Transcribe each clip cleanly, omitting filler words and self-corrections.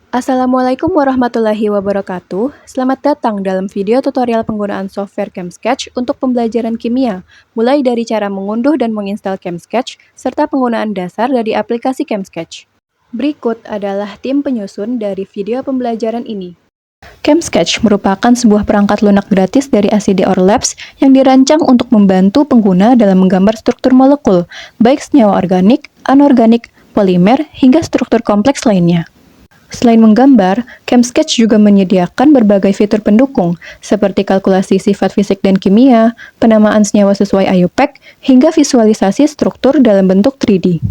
Assalamualaikum warahmatullahi wabarakatuh. Selamat datang dalam video tutorial penggunaan software ChemSketch untuk pembelajaran kimia, mulai dari cara mengunduh dan menginstal ChemSketch, serta penggunaan dasar dari aplikasi ChemSketch. Berikut adalah tim penyusun dari video pembelajaran ini. ChemSketch merupakan sebuah perangkat lunak gratis dari ACDR Labs yang dirancang untuk membantu pengguna dalam menggambar struktur molekul, baik senyawa organik, anorganik, polimer, hingga struktur kompleks lainnya. Selain menggambar, ChemSketch juga menyediakan berbagai fitur pendukung, seperti kalkulasi sifat fisik dan kimia, penamaan senyawa sesuai IUPAC, hingga visualisasi struktur dalam bentuk 3D.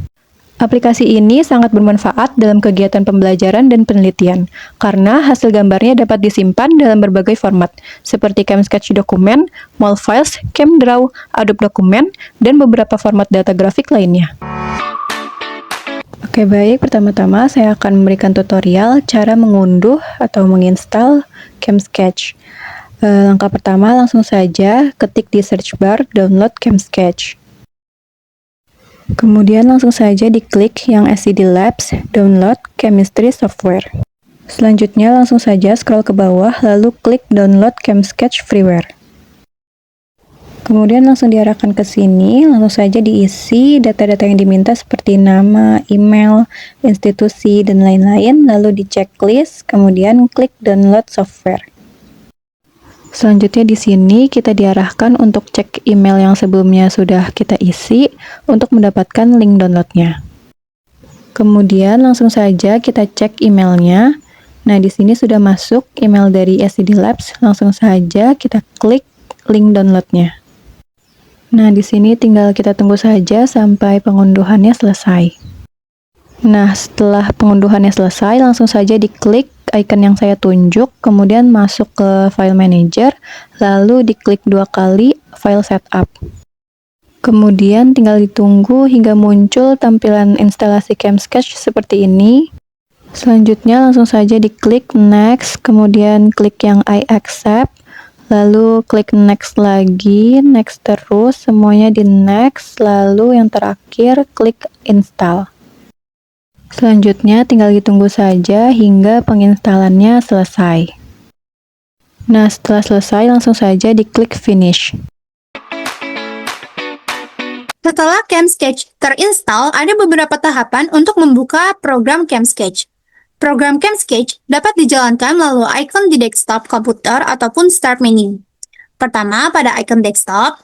Aplikasi ini sangat bermanfaat dalam kegiatan pembelajaran dan penelitian, karena hasil gambarnya dapat disimpan dalam berbagai format, seperti ChemSketch Dokumen, Molfiles, ChemDraw, Adobe Document, dan beberapa format data grafik lainnya. Oke baik, pertama-tama saya akan memberikan tutorial cara mengunduh atau menginstal ChemSketch. Langkah pertama langsung saja ketik di search bar download ChemSketch. Kemudian langsung saja diklik yang ACD Labs download chemistry software. Selanjutnya langsung saja scroll ke bawah lalu klik download ChemSketch freeware. Kemudian langsung diarahkan ke sini, langsung saja diisi data-data yang diminta seperti nama, email, institusi, dan lain-lain, lalu di checklist, kemudian klik download software. Selanjutnya di sini kita diarahkan untuk cek email yang sebelumnya sudah kita isi untuk mendapatkan link downloadnya. Kemudian langsung saja kita cek emailnya. Nah, di sini sudah masuk email dari ACD Labs, langsung saja kita klik link downloadnya. Nah, di sini tinggal kita tunggu saja sampai pengunduhannya selesai. Nah, setelah pengunduhannya selesai, langsung saja diklik icon yang saya tunjuk, kemudian masuk ke File Manager, lalu diklik 2 kali File Setup. Kemudian tinggal ditunggu hingga muncul tampilan instalasi ChemSketch seperti ini. Selanjutnya langsung saja diklik Next, kemudian klik yang I accept. Lalu klik next lagi, next terus, semuanya di next, lalu yang terakhir klik install. Selanjutnya tinggal ditunggu saja hingga penginstalannya selesai. Nah, setelah selesai langsung saja diklik finish. Setelah ChemSketch terinstall, ada beberapa tahapan untuk membuka program ChemSketch. Program ChemSketch dapat dijalankan melalui icon di desktop komputer ataupun start menu. Pertama, pada icon desktop,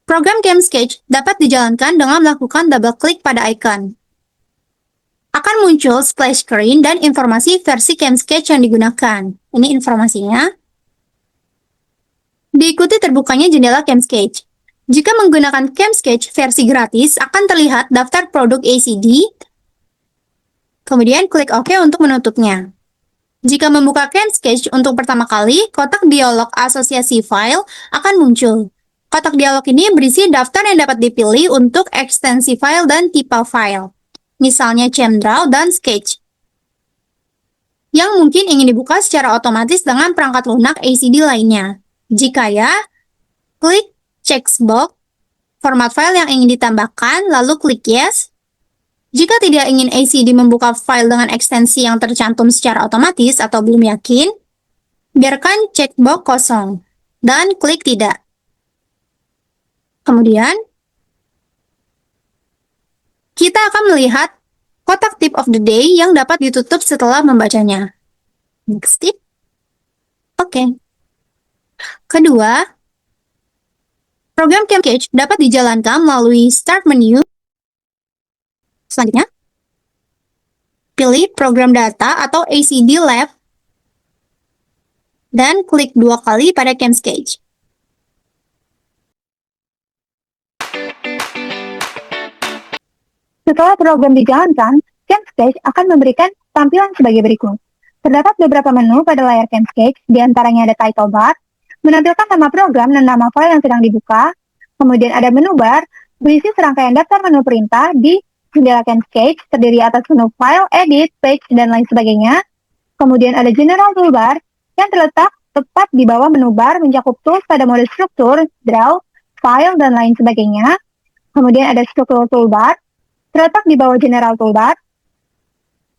program ChemSketch dapat dijalankan dengan melakukan double klik pada icon. Akan muncul splash screen dan informasi versi ChemSketch yang digunakan. Ini informasinya. Diikuti terbukanya jendela ChemSketch. Jika menggunakan ChemSketch versi gratis, akan terlihat daftar produk ACD. Kemudian klik OK untuk menutupnya. Jika membuka ChemSketch untuk pertama kali, kotak dialog asosiasi file akan muncul. Kotak dialog ini berisi daftar yang dapat dipilih untuk ekstensi file dan tipe file, misalnya ChemDraw dan Sketch, yang mungkin ingin dibuka secara otomatis dengan perangkat lunak ACD lainnya. Jika ya, klik checkbox format file yang ingin ditambahkan, lalu klik Yes. Jika tidak ingin ACD membuka file dengan ekstensi yang tercantum secara otomatis atau belum yakin, biarkan checkbox kosong dan klik Tidak. Kemudian, kita akan melihat kotak tip of the day yang dapat ditutup setelah membacanya. Next tip. Oke. Kedua, program ChemSketch dapat dijalankan melalui Start menu. Selanjutnya, pilih program data atau ACD Lab dan klik 2 kali pada ChemSketch. Setelah program dijalankan, ChemSketch akan memberikan tampilan sebagai berikut. Terdapat beberapa menu pada layar ChemSketch, diantaranya ada title bar, menampilkan nama program dan nama file yang sedang dibuka. Kemudian ada menu bar, berisi serangkaian daftar menu perintah di jendela ChemSketch, terdiri atas menu file, edit, page, dan lain sebagainya. Kemudian ada general toolbar, yang terletak tepat di bawah menu bar mencakup tools pada mode struktur, draw, file, dan lain sebagainya. Kemudian ada struktur toolbar, terletak di bawah general toolbar.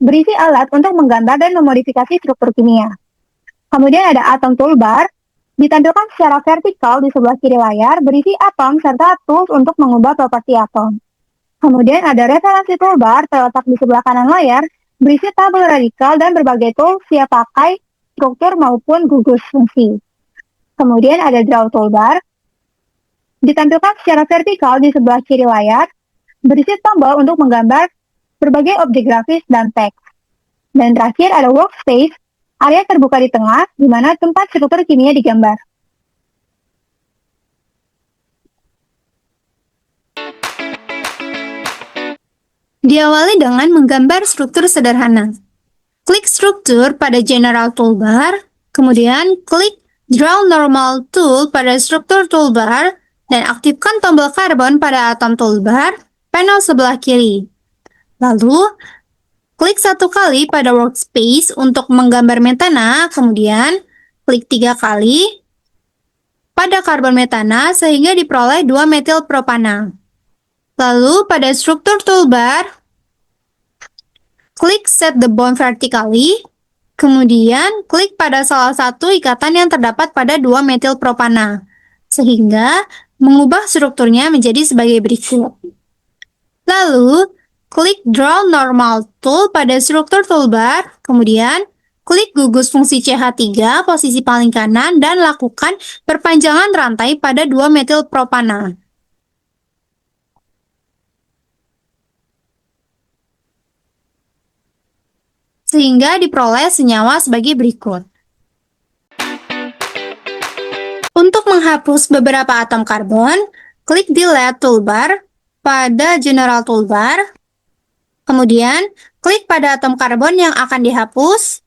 berisi alat untuk menggambar dan memodifikasi struktur kimia. Kemudian ada atom toolbar, ditampilkan secara vertikal di sebelah kiri layar, berisi atom serta tools untuk mengubah properti atom. Kemudian ada referensi toolbar terletak di sebelah kanan layar, berisi tabel radikal dan berbagai tools siap pakai, struktur maupun gugus fungsi. Kemudian ada draw toolbar, ditampilkan secara vertikal di sebelah kiri layar, berisi tombol untuk menggambar berbagai objek grafis dan teks. Dan terakhir ada workspace, area terbuka di tengah, di mana tempat struktur kimia digambar. Diawali dengan menggambar struktur sederhana. Klik struktur pada General Toolbar, kemudian klik Draw Normal Tool pada struktur toolbar, dan aktifkan tombol karbon pada atom toolbar, panel sebelah kiri. Lalu, klik 1 kali pada workspace untuk menggambar metana, kemudian klik 3 kali pada karbon metana sehingga diperoleh 2 metil propana. Lalu pada struktur toolbar, klik Set the Bond Vertically, kemudian klik pada salah satu ikatan yang terdapat pada 2 metil propana, sehingga mengubah strukturnya menjadi sebagai berikut. Lalu, klik Draw Normal Tool pada struktur toolbar, kemudian klik gugus fungsi CH3 posisi paling kanan dan lakukan perpanjangan rantai pada 2 metil propana. Sehingga diperoleh senyawa sebagai berikut. Untuk menghapus beberapa atom karbon, klik Delete Toolbar pada General Toolbar, kemudian klik pada atom karbon yang akan dihapus,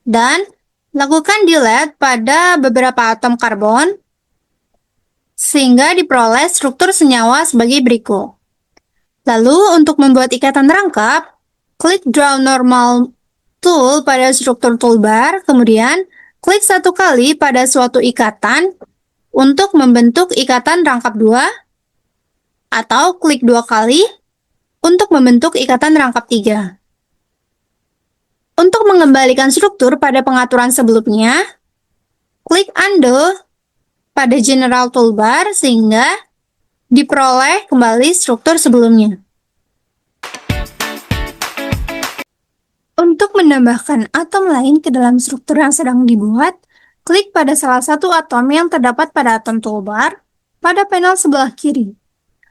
dan lakukan delete pada beberapa atom karbon, sehingga diperoleh struktur senyawa sebagai berikut. Lalu, untuk membuat ikatan rangkap, klik Draw Normal Tool pada struktur toolbar, kemudian klik 1 kali pada suatu ikatan untuk membentuk ikatan rangkap 2, atau klik 2 kali untuk membentuk ikatan rangkap 3. Untuk mengembalikan struktur pada pengaturan sebelumnya, klik Undo pada General Toolbar sehingga diperoleh kembali struktur sebelumnya. Untuk menambahkan atom lain ke dalam struktur yang sedang dibuat, klik pada salah satu atom yang terdapat pada atom toolbar pada panel sebelah kiri.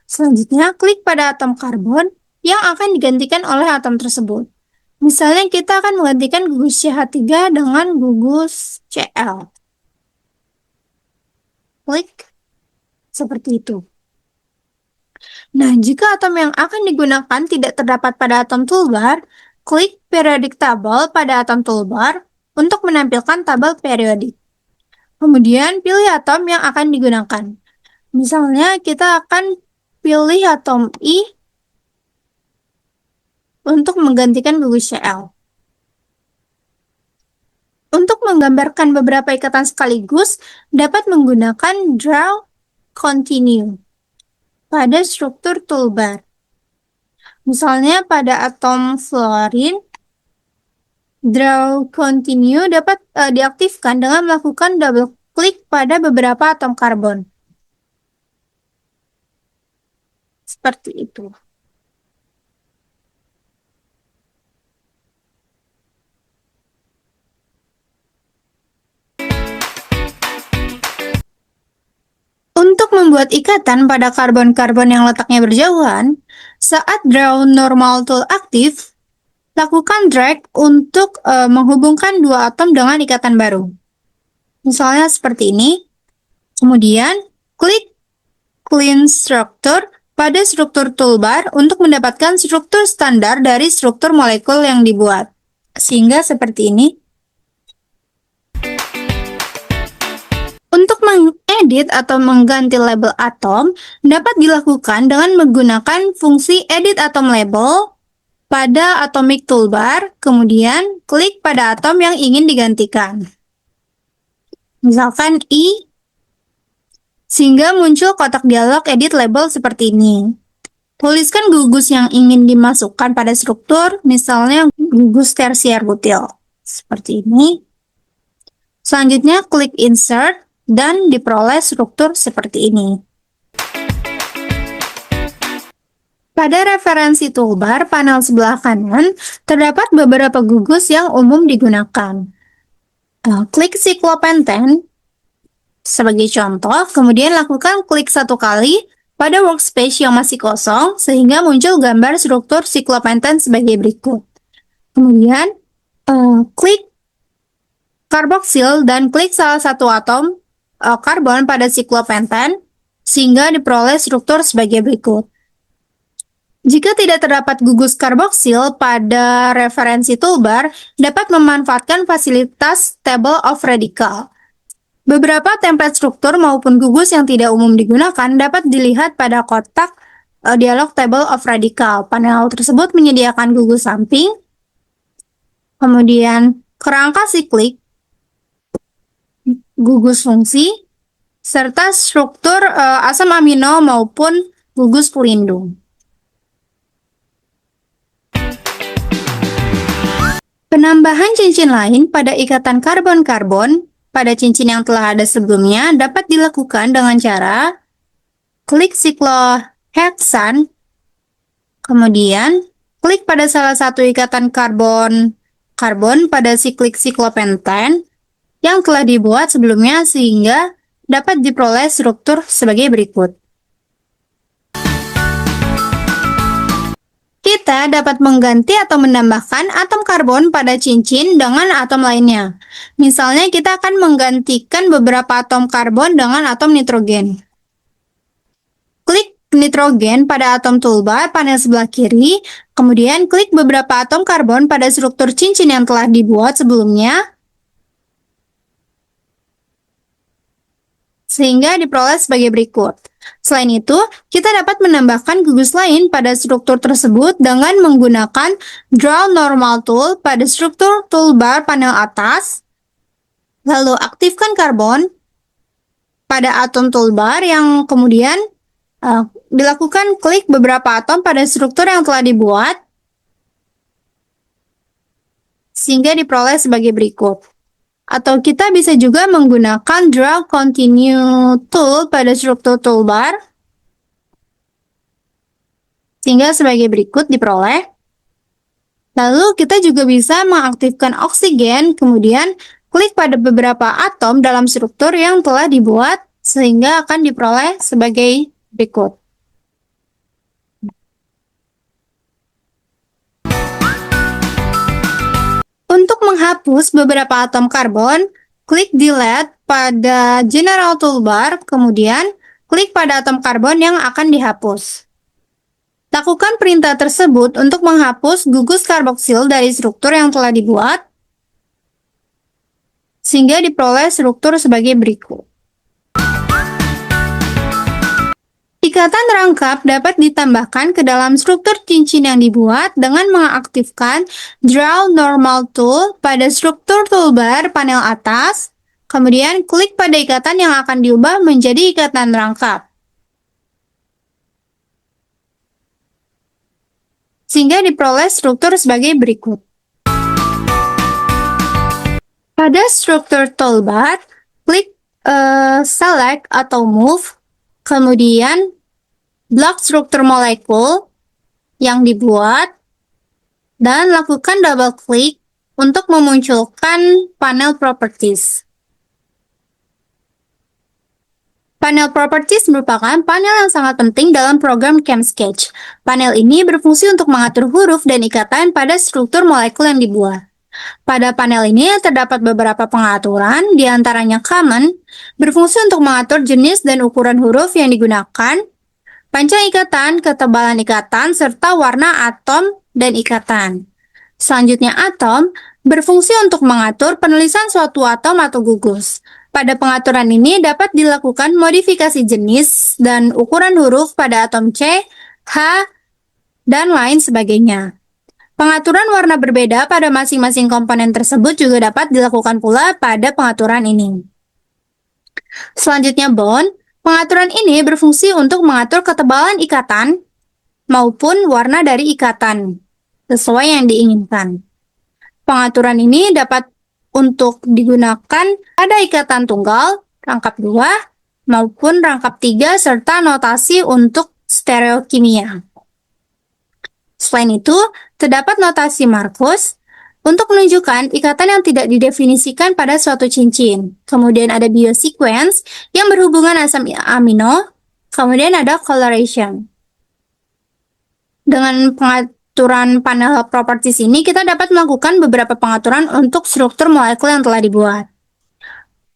Selanjutnya, klik pada atom karbon yang akan digantikan oleh atom tersebut. Misalnya, kita akan menggantikan gugus CH3 dengan gugus Cl. Klik seperti itu. Nah, jika atom yang akan digunakan tidak terdapat pada atom toolbar, klik Periodic Table pada atom toolbar untuk menampilkan tabel periodik. Kemudian pilih atom yang akan digunakan. Misalnya kita akan pilih atom I untuk menggantikan gugus Cl. Untuk menggambarkan beberapa ikatan sekaligus, dapat menggunakan Draw Continue pada struktur toolbar. Misalnya pada atom fluorine, Draw Continue dapat diaktifkan dengan melakukan double klik pada beberapa atom karbon. Seperti itu. Untuk membuat ikatan pada karbon-karbon yang letaknya berjauhan, saat Draw Normal Tool aktif, lakukan drag untuk menghubungkan dua atom dengan ikatan baru. Misalnya seperti ini. Kemudian, klik Clean Structure pada struktur toolbar untuk mendapatkan struktur standar dari struktur molekul yang dibuat. Sehingga seperti ini. Untuk mengedit atau mengganti label atom dapat dilakukan dengan menggunakan fungsi Edit Atom Label pada Atomic Toolbar, kemudian klik pada atom yang ingin digantikan. Misalkan I, sehingga muncul kotak dialog Edit Label seperti ini. Tuliskan gugus yang ingin dimasukkan pada struktur, misalnya gugus tersier butil. Seperti ini. Selanjutnya, klik Insert dan diperoleh struktur seperti ini. Pada referensi toolbar panel sebelah kanan, terdapat beberapa gugus yang umum digunakan. Klik Cyclopentane sebagai contoh, kemudian lakukan klik satu kali pada workspace yang masih kosong, sehingga muncul gambar struktur Cyclopentane sebagai berikut. Kemudian, klik Carboxyl dan klik salah satu atom karbon pada Cyclopentane, sehingga diperoleh struktur sebagai berikut. Jika tidak terdapat gugus karboksil pada referensi toolbar, dapat memanfaatkan fasilitas Table of Radical. Beberapa template struktur maupun gugus yang tidak umum digunakan dapat dilihat pada kotak dialog Table of Radical. Panel tersebut menyediakan gugus samping, kemudian kerangka siklik, gugus fungsi, serta struktur asam amino maupun gugus pelindung. Penambahan cincin lain pada ikatan karbon-karbon pada cincin yang telah ada sebelumnya dapat dilakukan dengan cara klik sikloheksan, kemudian klik pada salah satu ikatan karbon pada siklik siklopentane yang telah dibuat sebelumnya sehingga dapat diperoleh struktur sebagai berikut. Kita dapat mengganti atau menambahkan atom karbon pada cincin dengan atom lainnya. Misalnya, kita akan menggantikan beberapa atom karbon dengan atom nitrogen. Klik nitrogen pada atom toolbar panel sebelah kiri, kemudian klik beberapa atom karbon pada struktur cincin yang telah dibuat sebelumnya, sehingga diperoleh sebagai berikut. Selain itu, kita dapat menambahkan gugus lain pada struktur tersebut dengan menggunakan Draw Normal Tool pada struktur toolbar panel atas, lalu aktifkan karbon pada atom toolbar yang kemudian dilakukan klik beberapa atom pada struktur yang telah dibuat, sehingga diperoleh sebagai berikut. Atau kita bisa juga menggunakan Draw Continue Tool pada struktur toolbar, sehingga sebagai berikut diperoleh. Lalu kita juga bisa mengaktifkan oksigen, kemudian klik pada beberapa atom dalam struktur yang telah dibuat, sehingga akan diperoleh sebagai berikut. Untuk menghapus beberapa atom karbon, klik Delete pada General Toolbar, kemudian klik pada atom karbon yang akan dihapus. Lakukan perintah tersebut untuk menghapus gugus karboksil dari struktur yang telah dibuat, sehingga diperoleh struktur sebagai berikut. Ikatan rangkap dapat ditambahkan ke dalam struktur cincin yang dibuat dengan mengaktifkan Draw Normal Tool pada struktur toolbar panel atas, kemudian klik pada ikatan yang akan diubah menjadi ikatan rangkap, sehingga diperoleh struktur sebagai berikut. Pada struktur toolbar, klik Select atau Move, kemudian blok struktur molekul yang dibuat, dan lakukan double klik untuk memunculkan panel properties. Panel properties merupakan panel yang sangat penting dalam program ChemSketch. Panel ini berfungsi untuk mengatur huruf dan ikatan pada struktur molekul yang dibuat. Pada panel ini terdapat beberapa pengaturan, diantaranya Common, berfungsi untuk mengatur jenis dan ukuran huruf yang digunakan, panjang ikatan, ketebalan ikatan, serta warna atom dan ikatan. Selanjutnya Atom, berfungsi untuk mengatur penulisan suatu atom atau gugus. Pada pengaturan ini dapat dilakukan modifikasi jenis dan ukuran huruf pada atom C, H, dan lain sebagainya. Pengaturan warna berbeda pada masing-masing komponen tersebut juga dapat dilakukan pula pada pengaturan ini. Selanjutnya Bond, pengaturan ini berfungsi untuk mengatur ketebalan ikatan, maupun warna dari ikatan, sesuai yang diinginkan. Pengaturan ini dapat untuk digunakan pada ikatan tunggal, rangkap 2, maupun rangkap 3, serta notasi untuk stereokimia. Selain itu, terdapat notasi Marcus untuk menunjukkan ikatan yang tidak didefinisikan pada suatu cincin. Kemudian ada biosequence yang berhubungan asam amino, kemudian ada coloration. Dengan pengaturan panel properties ini, kita dapat melakukan beberapa pengaturan untuk struktur molekul yang telah dibuat.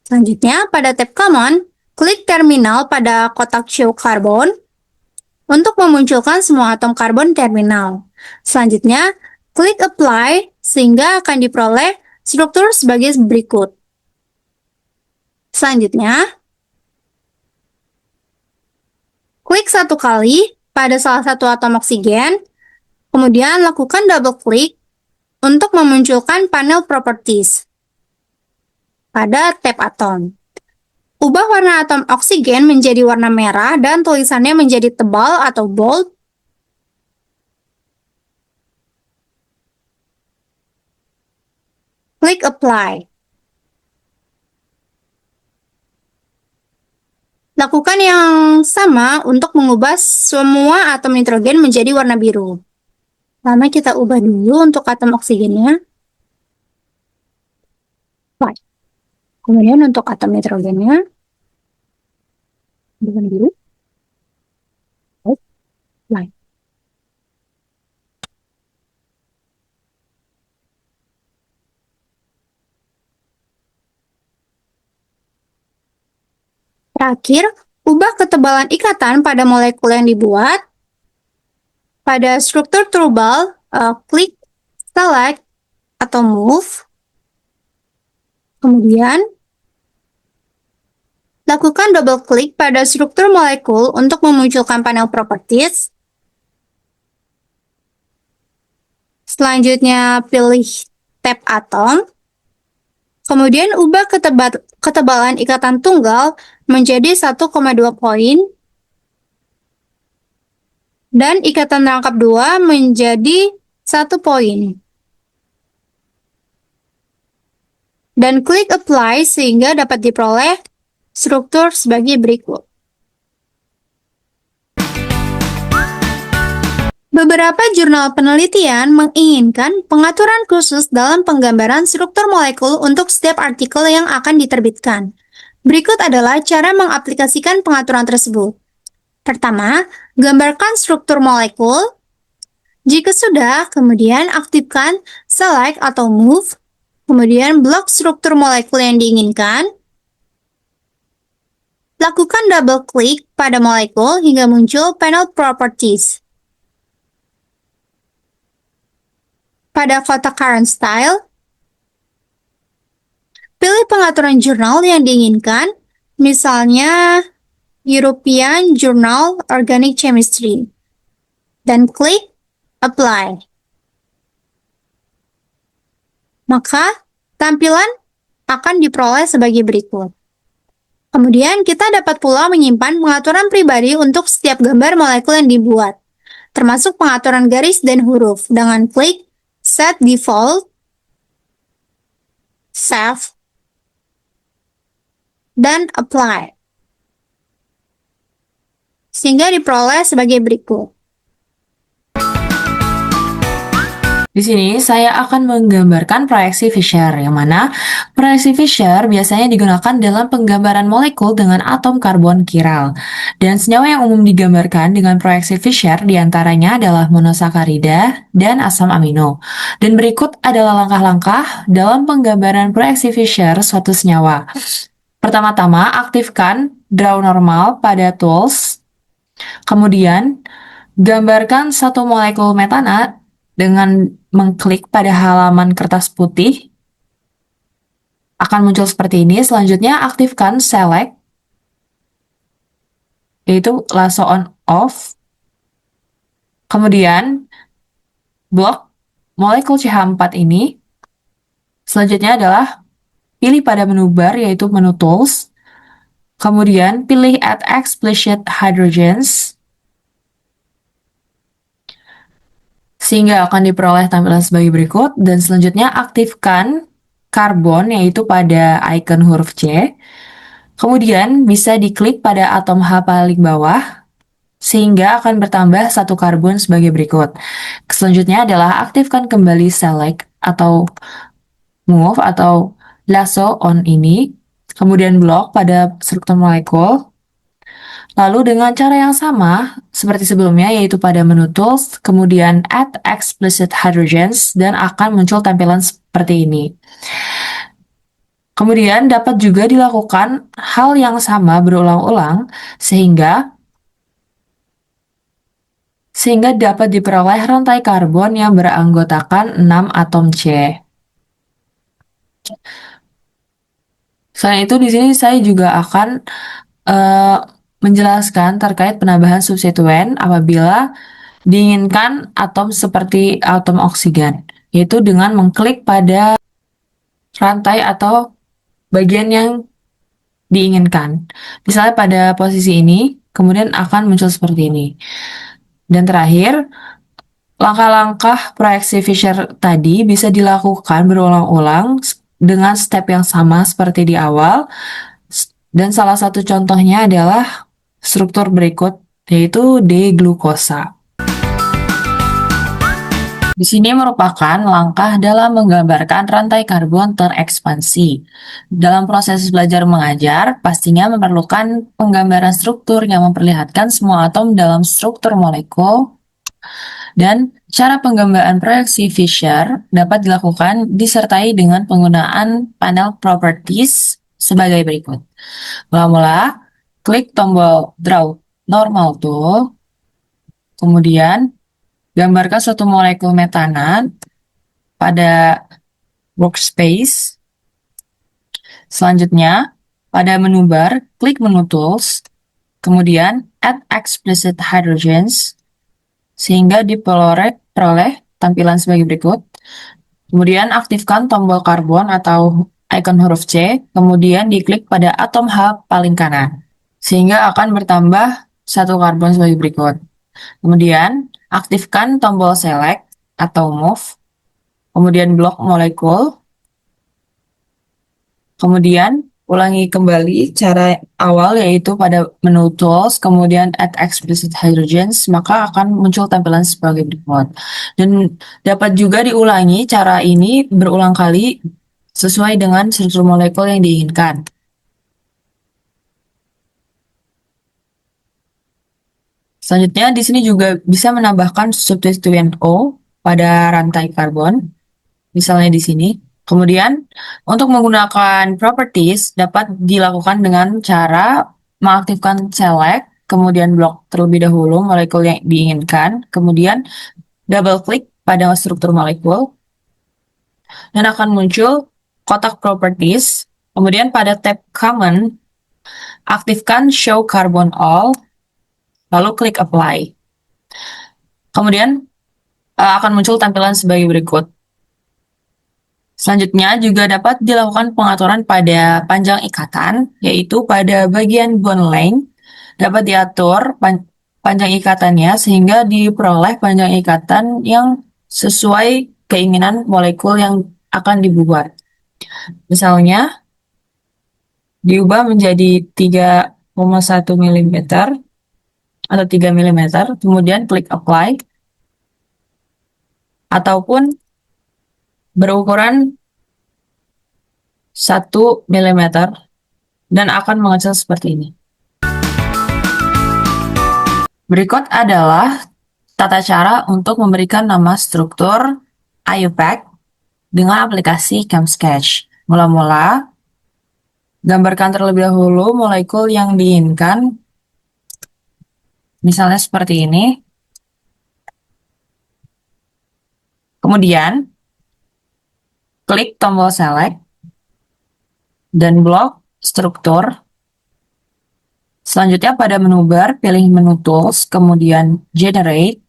Selanjutnya, pada tab Common, klik terminal pada kotak Show Carbon untuk memunculkan semua atom karbon terminal. Selanjutnya, klik Apply sehingga akan diperoleh struktur sebagai berikut. Selanjutnya, klik satu kali pada salah satu atom oksigen, kemudian lakukan double klik untuk memunculkan panel properties pada tab atom. Ubah warna atom oksigen menjadi warna merah dan tulisannya menjadi tebal atau bold. Klik Apply. Lakukan yang sama untuk mengubah semua atom nitrogen menjadi warna biru. Pertama kita ubah dulu untuk atom oksigennya. White. Kemudian untuk atom nitrogennya, warna biru. White. Terakhir, ubah ketebalan ikatan pada molekul yang dibuat. Pada struktur tubal, klik Select atau Move. Kemudian, lakukan double klik pada struktur molekul untuk memunculkan panel properties. Selanjutnya, pilih tab atom. Kemudian, ubah ketebalan ikatan tunggal menjadi 1,2 poin. Dan ikatan rangkap 2 menjadi 1 poin. Dan klik Apply sehingga dapat diperoleh struktur sebagai berikut. Beberapa jurnal penelitian menginginkan pengaturan khusus dalam penggambaran struktur molekul untuk setiap artikel yang akan diterbitkan. Berikut adalah cara mengaplikasikan pengaturan tersebut. Pertama, gambarkan struktur molekul. Jika sudah, kemudian aktifkan Select atau Move, kemudian blok struktur molekul yang diinginkan. Lakukan double klik pada molekul hingga muncul panel properties. Pada kotak current style, pilih pengaturan jurnal yang diinginkan, misalnya European Journal Organic Chemistry, dan klik Apply. Maka, tampilan akan diperoleh sebagai berikut. Kemudian, kita dapat pula menyimpan pengaturan pribadi untuk setiap gambar molekul yang dibuat, termasuk pengaturan garis dan huruf, dengan klik Set Default, Save, dan Apply. Sehingga diperoleh sebagai berikut. Di sini saya akan menggambarkan proyeksi Fisher, yang mana proyeksi Fisher biasanya digunakan dalam penggambaran molekul dengan atom karbon kiral. Dan senyawa yang umum digambarkan dengan proyeksi Fisher diantaranya adalah monosakarida dan asam amino. Dan berikut adalah langkah-langkah dalam penggambaran proyeksi Fisher suatu senyawa. Pertama-tama, aktifkan Draw Normal pada Tools. Kemudian, gambarkan satu molekul metana dengan mengklik pada halaman kertas putih. Akan muncul seperti ini. Selanjutnya, aktifkan Select, yaitu lasso on off. Kemudian, blok molekul CH4 ini. Selanjutnya adalah pilih pada menu bar, yaitu menu Tools. Kemudian, pilih Add Explicit Hydrogens. sehingga akan diperoleh tampilan sebagai berikut. Dan selanjutnya aktifkan karbon, yaitu pada icon huruf C. Kemudian bisa diklik pada atom H paling bawah, sehingga akan bertambah satu karbon sebagai berikut. Selanjutnya adalah aktifkan kembali select atau move atau lasso on ini, kemudian block pada struktur molekul. Lalu dengan cara yang sama seperti sebelumnya, yaitu pada menu tools, kemudian add explicit hydrogens, dan akan muncul tampilan seperti ini. Kemudian dapat juga dilakukan hal yang sama berulang-ulang sehingga dapat diperoleh rantai karbon yang beranggotakan 6 atom C. Selain itu, di sini saya juga akan menjelaskan terkait penambahan substituen apabila diinginkan atom seperti atom oksigen, yaitu dengan mengklik pada rantai atau bagian yang diinginkan. Misalnya pada posisi ini, kemudian akan muncul seperti ini. Dan terakhir, langkah-langkah proyeksi Fisher tadi bisa dilakukan berulang-ulang dengan step yang sama seperti di awal. Dan salah satu contohnya adalah struktur berikut, yaitu D-glukosa. Di sini merupakan langkah dalam menggambarkan rantai karbon terekspansi. Dalam proses belajar mengajar, pastinya memerlukan penggambaran struktur yang memperlihatkan semua atom dalam struktur molekul, dan cara penggambaran proyeksi Fisher dapat dilakukan disertai dengan penggunaan panel properties sebagai berikut. Mula-mula, klik tombol Draw Normal Tool, kemudian gambarkan suatu molekul metana pada workspace. Selanjutnya, pada menu bar, klik menu Tools, kemudian Add Explicit Hydrogens, sehingga diperoleh tampilan sebagai berikut. Kemudian aktifkan tombol karbon atau icon huruf C, kemudian diklik pada atom H paling kanan, sehingga akan bertambah satu karbon sebagai berikut. Kemudian aktifkan tombol select atau move, kemudian blok molekul, kemudian ulangi kembali cara awal, yaitu pada menu tools, kemudian add explicit hydrogens, maka akan muncul tampilan sebagai berikut. Dan dapat juga diulangi cara ini berulang kali sesuai dengan struktur molekul yang diinginkan. Selanjutnya, di sini juga bisa menambahkan substituen O pada rantai karbon, misalnya di sini. Kemudian, untuk menggunakan properties dapat dilakukan dengan cara mengaktifkan select, kemudian blok terlebih dahulu molekul yang diinginkan, kemudian double klik pada struktur molekul, dan akan muncul kotak properties. Kemudian pada tab common, aktifkan show carbon all, lalu klik apply. Kemudian akan muncul tampilan sebagai berikut. Selanjutnya juga dapat dilakukan pengaturan pada panjang ikatan, yaitu pada bagian bond length dapat diatur panjang ikatannya sehingga diperoleh panjang ikatan yang sesuai keinginan molekul yang akan dibuat. Misalnya diubah menjadi 3,1 mm atau 3 mm, kemudian klik apply, ataupun berukuran 1 mm dan akan mengecil seperti ini. Berikut adalah tata cara untuk memberikan nama struktur IUPAC dengan aplikasi ChemSketch. Mula-mula, gambarkan terlebih dahulu molekul yang diinginkan, misalnya seperti ini. Kemudian, klik tombol select dan blok struktur. Selanjutnya pada menu bar, pilih menu tools, kemudian generate,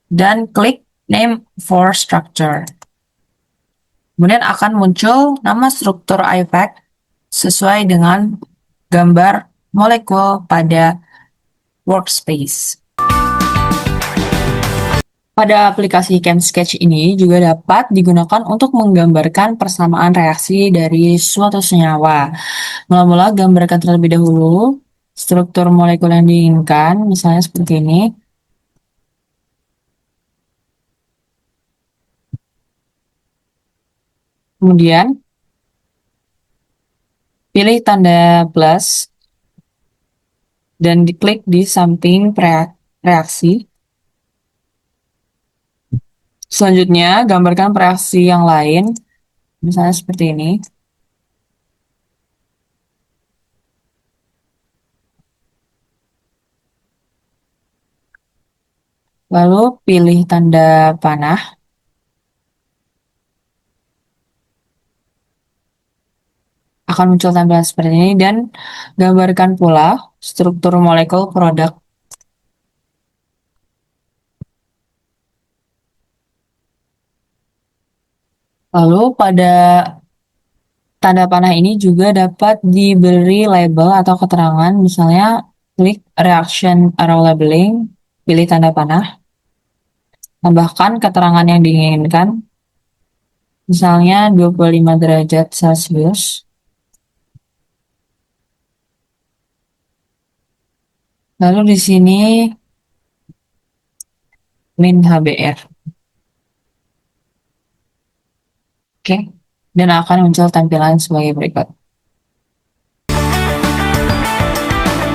dan klik name for structure. Kemudian akan muncul nama struktur IUPAC sesuai dengan gambar molekul pada workspace. Pada aplikasi ChemSketch ini juga dapat digunakan untuk menggambarkan persamaan reaksi dari suatu senyawa. Mula-mula gambarkan terlebih dahulu struktur molekul yang diinginkan, misalnya seperti ini. Kemudian pilih tanda plus dan diklik di samping reaksi. Selanjutnya, gambarkan reaksi yang lain, misalnya seperti ini. Lalu pilih tanda panah. Akan muncul tampilan seperti ini dan gambarkan pula struktur molekul produk. Lalu pada tanda panah ini juga dapat diberi label atau keterangan, misalnya klik reaction arrow labeling, pilih tanda panah, tambahkan keterangan yang diinginkan, misalnya 25 derajat Celcius. Lalu di sini min HBr. Oke, dan akan muncul tampilan sebagai berikut.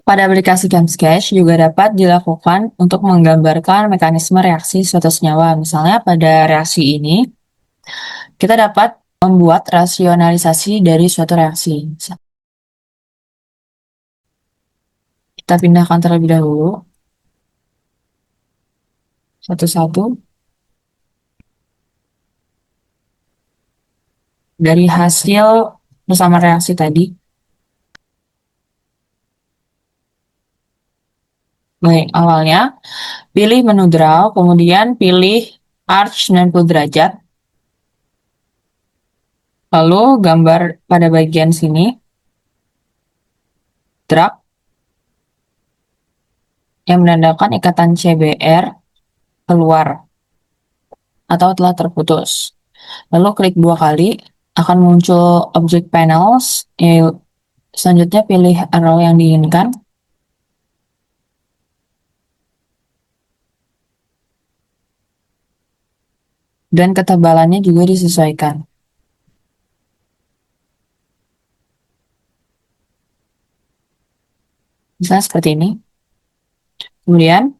Pada aplikasi ChemSketch juga dapat dilakukan untuk menggambarkan mekanisme reaksi suatu senyawa. Misalnya pada reaksi ini, kita dapat membuat rasionalisasi dari suatu reaksi. Kita pindahkan terlebih dahulu, satu-satu. Dari hasil bersama reaksi tadi. Baik, awalnya pilih menu draw, kemudian pilih arch 90 derajat. Lalu gambar pada bagian sini, drag, yang menandakan ikatan CBr keluar atau telah terputus. Lalu klik 2 kali, akan muncul object panels. Selanjutnya pilih arrow yang diinginkan. Dan ketebalannya juga disesuaikan. Misalnya seperti ini. Kemudian,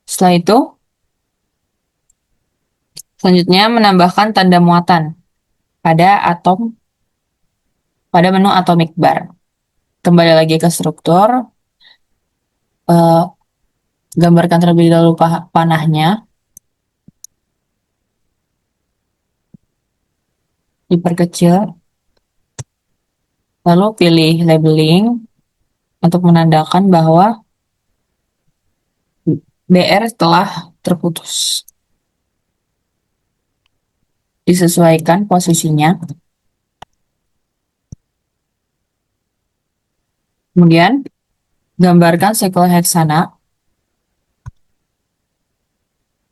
setelah itu, selanjutnya menambahkan tanda muatan pada menu atomic bar. Kembali lagi ke struktur, gambarkan terlebih dahulu panahnya, diperkecil, lalu pilih labeling untuk menandakan bahwa BR telah terputus. Disesuaikan posisinya. Kemudian, gambarkan sikloheksana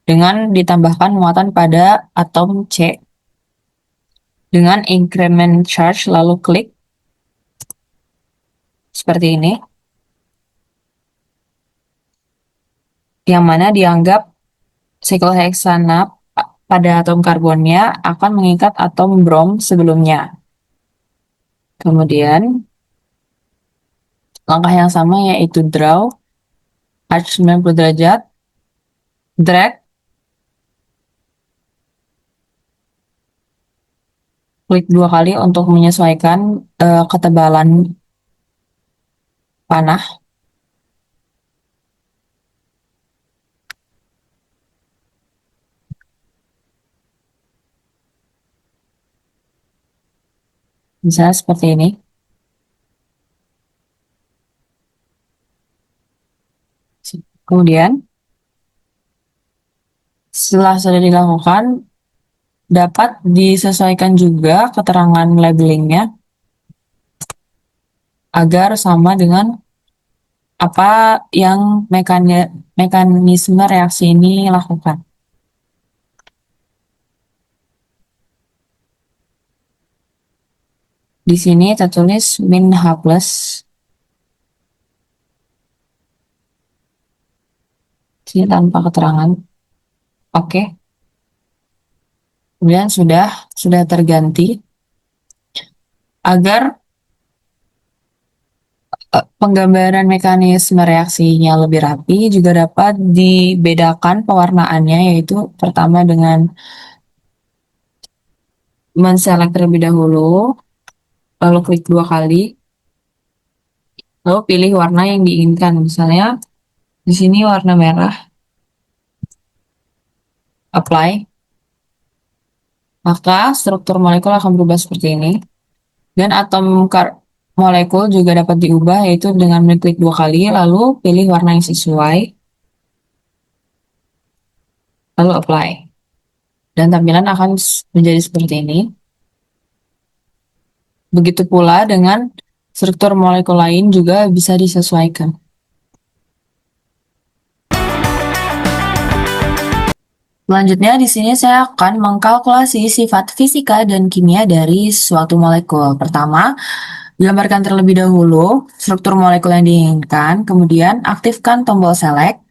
dengan ditambahkan muatan pada atom C dengan increment charge, lalu klik seperti ini, yang mana dianggap sikloheksana pada atom karbonnya akan mengikat atom brom sebelumnya. Kemudian, langkah yang sama yaitu draw, arch 90 derajat, drag, klik 2 kali untuk menyesuaikan ketebalan panah. Misalnya seperti ini. Kemudian, setelah sudah dilakukan, dapat disesuaikan juga keterangan labelingnya agar sama dengan apa yang mekanisme reaksi ini lakukan. Di sini tertulis min H+. Sini tanpa keterangan. Oke. Kemudian sudah terganti. Agar penggambaran mekanisme reaksinya lebih rapi, juga dapat dibedakan pewarnaannya, yaitu pertama dengan menselect terlebih dahulu, lalu klik 2 kali, lalu pilih warna yang diinginkan. Misalnya di sini warna merah, apply, maka struktur molekul akan berubah seperti ini. Dan atom molekul juga dapat diubah, yaitu dengan mengklik 2 kali, lalu pilih warna yang sesuai, lalu apply. Dan tampilan akan menjadi seperti ini. Begitu pula dengan struktur molekul lain juga bisa disesuaikan. Selanjutnya di sini saya akan mengkalkulasi sifat fisika dan kimia dari suatu molekul. Pertama, gambarkan terlebih dahulu struktur molekul yang diinginkan, kemudian aktifkan tombol select,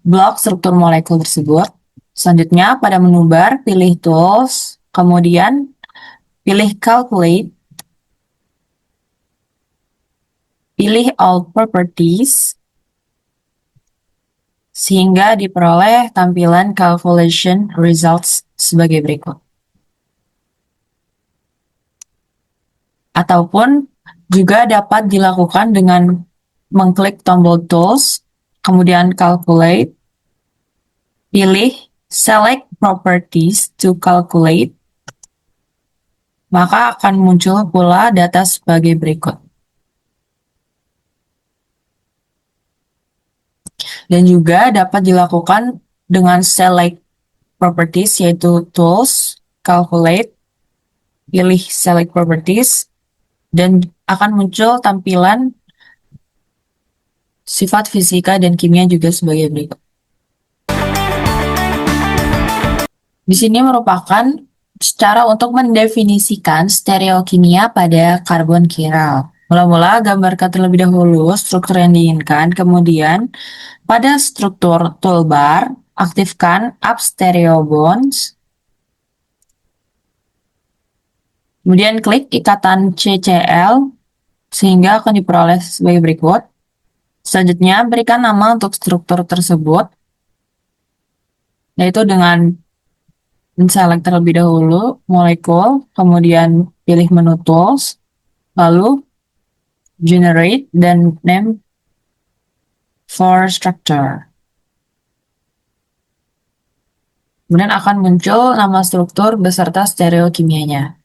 blok struktur molekul tersebut. Selanjutnya pada menu bar, pilih tools, kemudian pilih calculate, pilih all properties, sehingga diperoleh tampilan calculation results sebagai berikut. Ataupun juga dapat dilakukan dengan mengklik tombol tools, kemudian calculate, pilih select properties to calculate, maka akan muncul pula data sebagai berikut. Dan juga dapat dilakukan dengan select properties, yaitu tools, calculate, pilih select properties, dan akan muncul tampilan sifat fisika dan kimia juga sebagai berikut. Di sini merupakan cara untuk mendefinisikan stereokimia pada karbon chiral. Mula-mula gambarkan terlebih dahulu struktur yang diinginkan, kemudian pada struktur toolbar, aktifkan up stereo bonds, kemudian klik ikatan CCl, sehingga akan diperoleh sebagai berikut. Selanjutnya, berikan nama untuk struktur tersebut, yaitu dengan select terlebih dahulu molekul, kemudian pilih menu tools, lalu generate, dan name for structure. Kemudian akan muncul nama struktur beserta stereokimianya.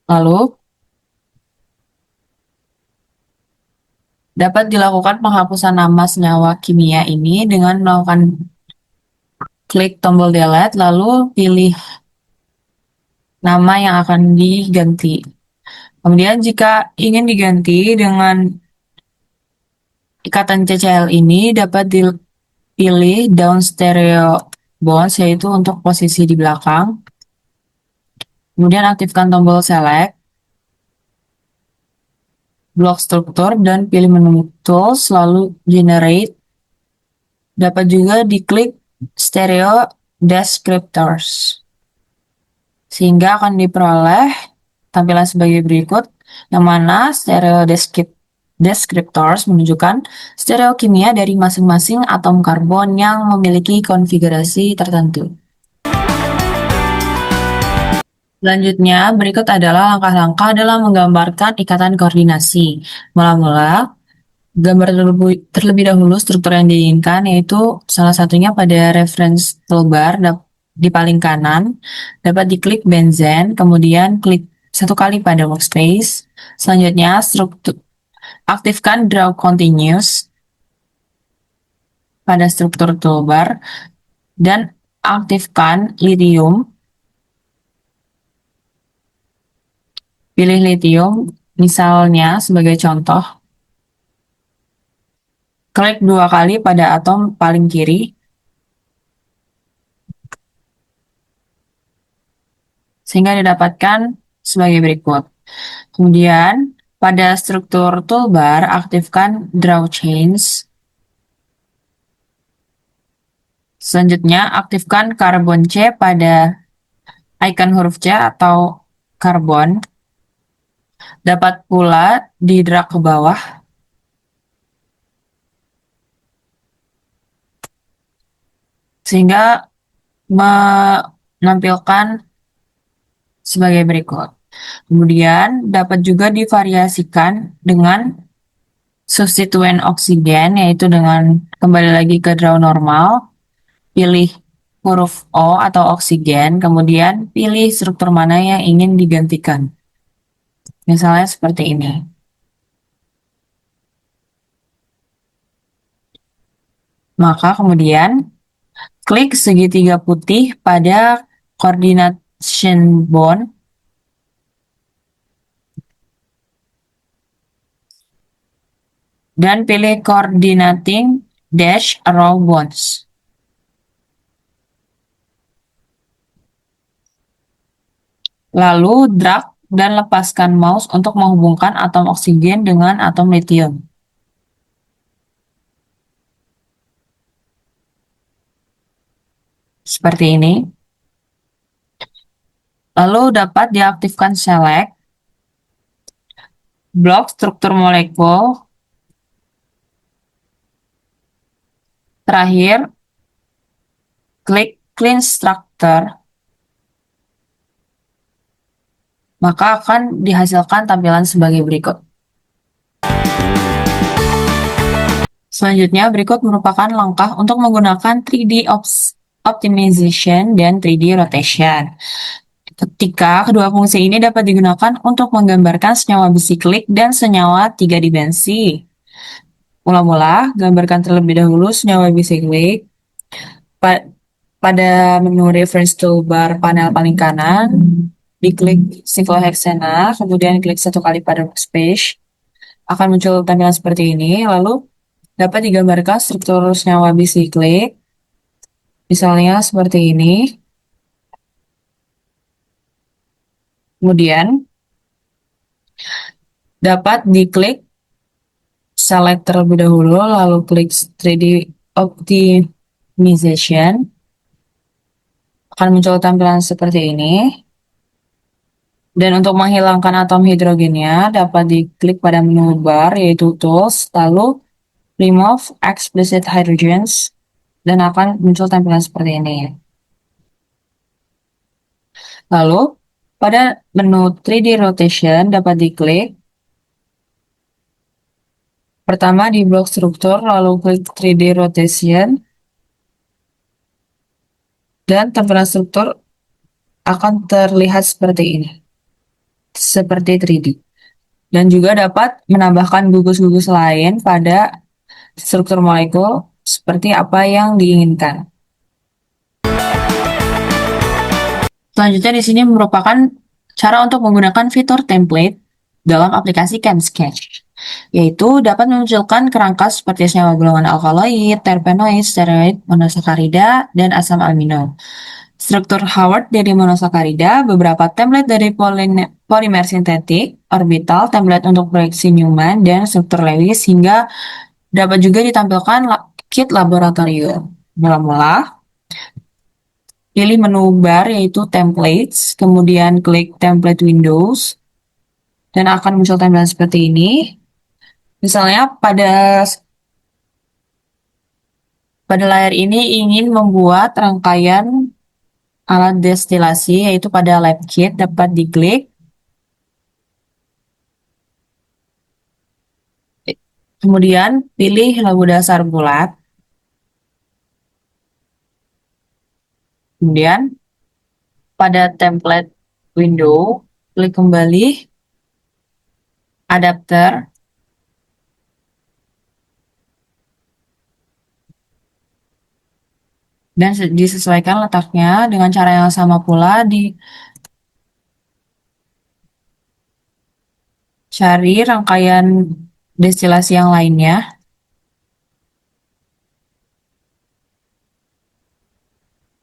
Lalu, dapat dilakukan penghapusan nama senyawa kimia ini dengan melakukan klik tombol delete, lalu pilih nama yang akan diganti. Kemudian jika ingin diganti dengan ikatan CCl ini, dapat dipilih down stereo bonds, yaitu untuk posisi di belakang. Kemudian aktifkan tombol select, blok struktur, dan pilih menu tools, lalu generate. Dapat juga diklik stereo descriptors, sehingga akan diperoleh tampilan sebagai berikut, yang mana stereo descriptors menunjukkan stereokimia dari masing-masing atom karbon yang memiliki konfigurasi tertentu. Selanjutnya, berikut adalah langkah-langkah dalam menggambarkan ikatan koordinasi. Mula-mula, gambar terlebih dahulu struktur yang diinginkan, yaitu salah satunya pada reference toolbar di paling kanan, dapat diklik benzene, kemudian klik 1 kali pada workspace. Selanjutnya, aktifkan draw continuous pada struktur toolbar, dan aktifkan lithium. Pilih lithium, misalnya sebagai contoh. Klik 2 kali pada atom paling kiri. sehingga didapatkan sebagai berikut. Kemudian, pada struktur toolbar, aktifkan Draw Chains. Selanjutnya, aktifkan karbon C pada icon huruf C atau karbon. Dapat pula di-drag ke bawah. Sehingga menampilkan sebagai berikut. Kemudian dapat juga divariasikan dengan substituen oksigen, yaitu dengan kembali lagi ke draw normal, pilih huruf O atau oksigen, kemudian pilih struktur mana yang ingin digantikan. Misalnya seperti ini. Maka kemudian klik segitiga putih pada coordination bond dan pilih coordinating dash row bonds. Lalu drag dan lepaskan mouse untuk menghubungkan atom oksigen dengan atom lithium. Seperti ini. Lalu dapat diaktifkan select, blok struktur molekul, terakhir klik clean structure, maka akan dihasilkan tampilan sebagai berikut. Selanjutnya, berikut merupakan langkah untuk menggunakan 3D optimization dan 3D rotation. Ketika kedua fungsi ini dapat digunakan untuk menggambarkan senyawa besi klik dan senyawa 3 dimensi. Mula-mula, gambarkan terlebih dahulu senyawa besi klik. Pada menu reference toolbar panel paling kanan, diklik cyclohexane, kemudian klik satu kali pada workspace. Akan muncul tampilan seperti ini, lalu dapat digambarkan struktur senyawa besi klik. Misalnya seperti ini. Kemudian dapat diklik select terlebih dahulu, lalu klik 3D optimization. Akan muncul tampilan seperti ini. Dan untuk menghilangkan atom hidrogennya, dapat diklik pada menu bar, yaitu Tools, lalu Remove Explicit Hydrogens, dan akan muncul tampilan seperti ini. Lalu, pada menu 3D Rotation dapat diklik. Pertama di blok struktur, lalu klik 3D Rotation. Dan tampilan struktur akan terlihat seperti ini. Seperti 3D. Dan juga dapat menambahkan gugus-gugus lain pada struktur molekul seperti apa yang diinginkan. Selanjutnya di sini merupakan cara untuk menggunakan fitur template dalam aplikasi ChemSketch, yaitu dapat memunculkan kerangka seperti senyawa golongan alkaloid, terpenoid, steroid, monosakarida, dan asam amino. Struktur Haworth dari monosakarida, beberapa template dari polimer sintetik, orbital, template untuk proyeksi Newman, dan struktur Lewis, hingga dapat juga ditampilkan kit laboratorium. Mula-mula, pilih menu bar yaitu Templates, kemudian klik Template Windows, dan akan muncul tampilan seperti ini. Misalnya pada layar ini ingin membuat rangkaian alat destilasi, yaitu pada lab kit, dapat diklik. Kemudian pilih labu dasar bulat. Kemudian pada template window, klik kembali adapter. Dan disesuaikan letaknya dengan cara yang sama pula cari rangkaian destilasi yang lainnya.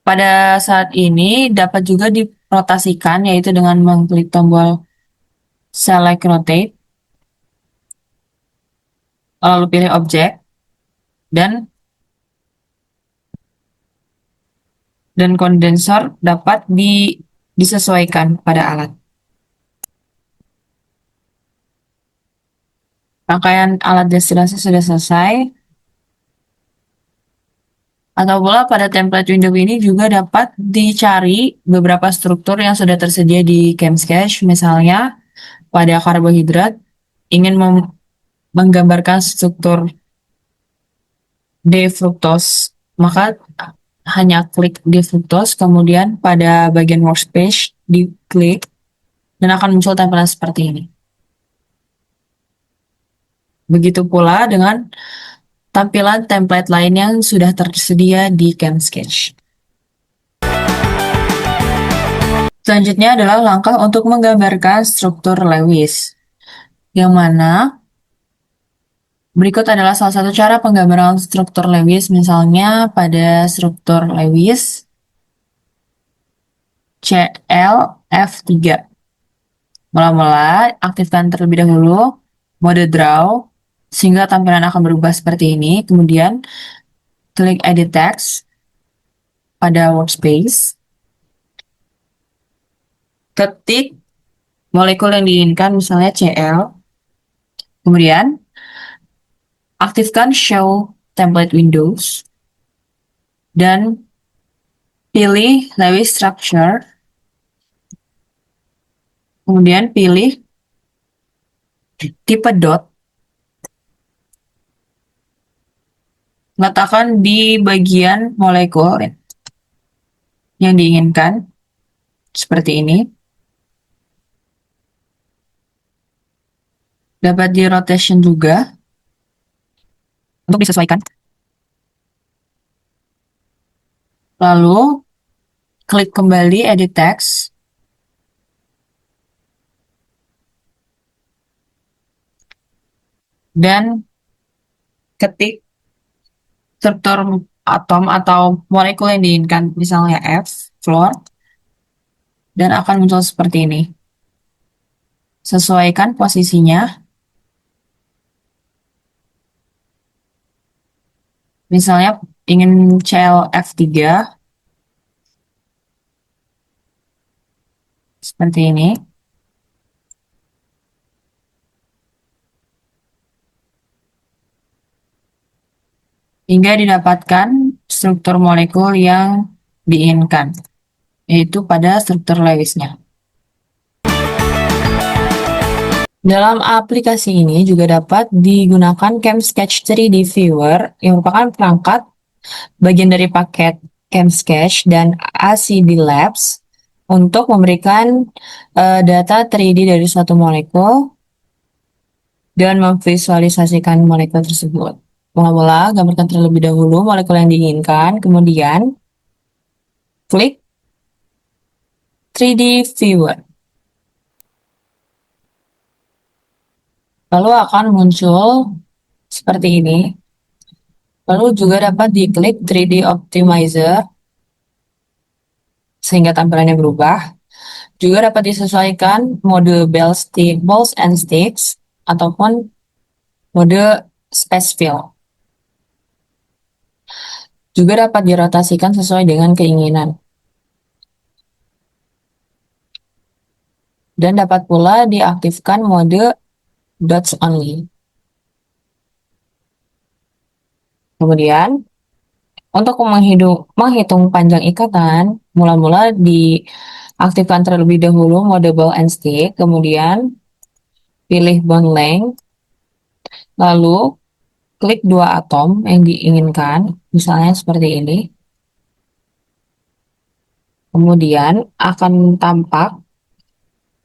Pada saat ini dapat juga dirotasikan, yaitu dengan mengklik tombol Select Rotate, lalu pilih objek, dan kondensor dapat disesuaikan pada alat. Rangkaian alat destilasi sudah selesai. Atau pula pada template window ini juga dapat dicari beberapa struktur yang sudah tersedia di ChemSketch. Misalnya pada karbohidrat ingin menggambarkan struktur D-fructose, maka hanya klik D-fructose, kemudian pada bagian workspace diklik dan akan muncul tampilan seperti ini. Begitu pula dengan tampilan template lain yang sudah tersedia di ChemSketch. Selanjutnya adalah langkah untuk menggambarkan struktur Lewis, yang mana berikut adalah salah satu cara penggambaran struktur Lewis. Misalnya pada struktur Lewis ClF3. Mula-mula aktifkan terlebih dahulu mode draw sehingga tampilan akan berubah seperti ini. Kemudian klik edit text pada workspace. Ketik molekul yang diinginkan, misalnya Cl. Kemudian aktifkan show template windows dan pilih Lewis structure. Kemudian pilih tipe dot. Letakkan di bagian molekul yang diinginkan seperti ini. Dapat di rotation juga untuk disesuaikan. Lalu klik kembali edit text. Dan ketik struktur atom atau molekul yang diinginkan, misalnya F, fluor, dan akan muncul seperti ini. Sesuaikan posisinya. Misalnya ingin ClF3 seperti ini. Hingga didapatkan struktur molekul yang diinginkan, yaitu pada struktur Lewisnya. Dalam aplikasi ini juga dapat digunakan ChemSketch 3D Viewer yang merupakan perangkat bagian dari paket ChemSketch dan ACD Labs untuk memberikan data 3D dari suatu molekul dan memvisualisasikan molekul tersebut. Mula-mula, gambarkan terlebih dahulu molekul yang diinginkan, kemudian klik 3D Viewer. Lalu akan muncul seperti ini. Lalu juga dapat diklik 3D Optimizer sehingga tampilannya berubah. Juga dapat disesuaikan mode balls and sticks ataupun mode space fill. Juga dapat dirotasikan sesuai dengan keinginan. Dan dapat pula diaktifkan mode dots only. Kemudian, untuk menghitung panjang ikatan, mula-mula diaktifkan terlebih dahulu mode ball and stick, kemudian pilih bond length, lalu klik dua atom yang diinginkan, misalnya seperti ini. Kemudian akan tampak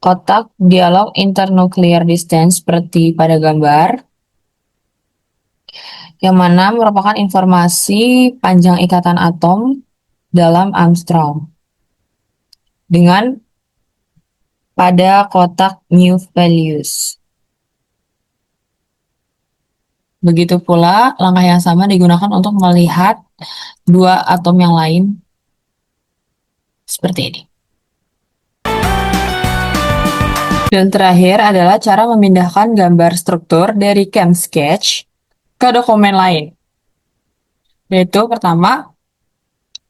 kotak dialog internuclear distance seperti pada gambar, yang mana merupakan informasi panjang ikatan atom dalam Armstrong dengan pada kotak new values. Begitu pula langkah yang sama digunakan untuk melihat dua atom yang lain seperti ini. Dan terakhir adalah cara memindahkan gambar struktur dari ChemSketch ke dokumen lain. Yaitu pertama,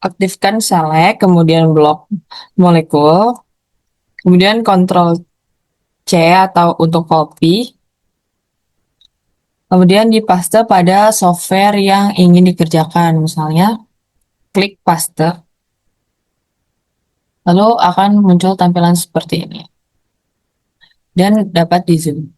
aktifkan select, kemudian blok molekul, kemudian Ctrl C atau untuk copy, kemudian dipaste pada software yang ingin dikerjakan, misalnya klik paste, lalu akan muncul tampilan seperti ini, dan dapat di zoom.